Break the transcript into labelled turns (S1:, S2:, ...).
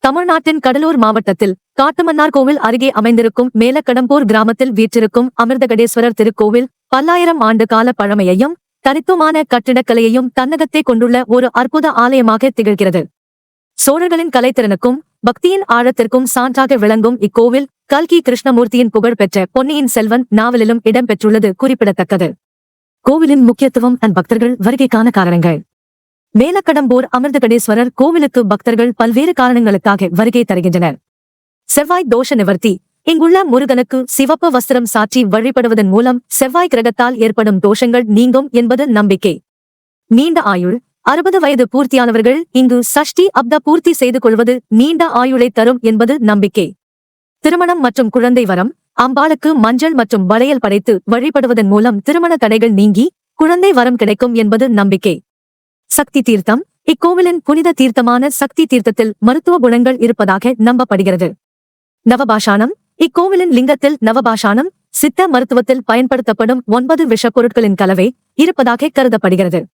S1: தமிழ்நாட்டின் கடலூர் மாவட்டத்தில் காட்டுமன்னார்கோவில் அருகே அமைந்திருக்கும் மேலக்கடம்பூர் கிராமத்தில் வீற்றிருக்கும் அமிர்தகடேஸ்வரர் திருக்கோவில் பல்லாயிரம் ஆண்டு கால பழமையையும் தனித்துவமான கட்டிடக்கலையையும் தன்னகத்தே கொண்டுள்ள ஒரு அற்புத ஆலயமாக திகழ்கிறது. சோழர்களின் கலைத்திறனுக்கும் பக்தியின் ஆழத்திற்கும் சான்றாக விளங்கும் இக்கோவில் கல்கி கிருஷ்ணமூர்த்தியின் புகழ்பெற்ற பொன்னியின் செல்வன் நாவலிலும் இடம்பெற்றுள்ளது குறிப்பிடத்தக்கது. கோவிலின் முக்கியத்துவம் பக்தர்கள் வருகைக்கான காரணங்கள். மேலக்கடம்பூர் அமிர்தகடேஸ்வரர் கோவிலுக்கு பக்தர்கள் பல்வேறு காரணங்களுக்காக வருகை தருகின்றனர். செவ்வாய் தோஷ நிவர்த்தி. இங்குள்ள முருகனுக்கு சிவப்பு வஸ்திரம் சாற்றி வழிபடுவதன் மூலம் செவ்வாய் கிரகத்தால் ஏற்படும் தோஷங்கள் நீங்கும் என்பது நம்பிக்கை. நீண்ட ஆயுள். 60 வயது பூர்த்தியானவர்கள் இங்கு சஷ்டி அப்த பூர்த்தி செய்து கொள்வது நீண்ட ஆயுளை தரும் என்பது நம்பிக்கை. திருமணம் மற்றும் குழந்தை வரம். அம்பாளுக்கு மஞ்சள் மற்றும் வளையல் படைத்து வழிபடுவதன் மூலம் திருமண தடைகள் நீங்கி குழந்தை வரம் கிடைக்கும் என்பது நம்பிக்கை. சக்தி தீர்த்தம். இக்கோவிலின் புனித தீர்த்தமான சக்தி தீர்த்தத்தில் மருத்துவ குணங்கள் இருப்பதாக நம்பப்படுகிறது. நவபாஷானம். இக்கோவிலின் லிங்கத்தில் நவபாஷானம் சித்த மருத்துவத்தில் பயன்படுத்தப்படும் 9 விஷப்பொருட்களின் கலவை இருப்பதாக கருதப்படுகிறது.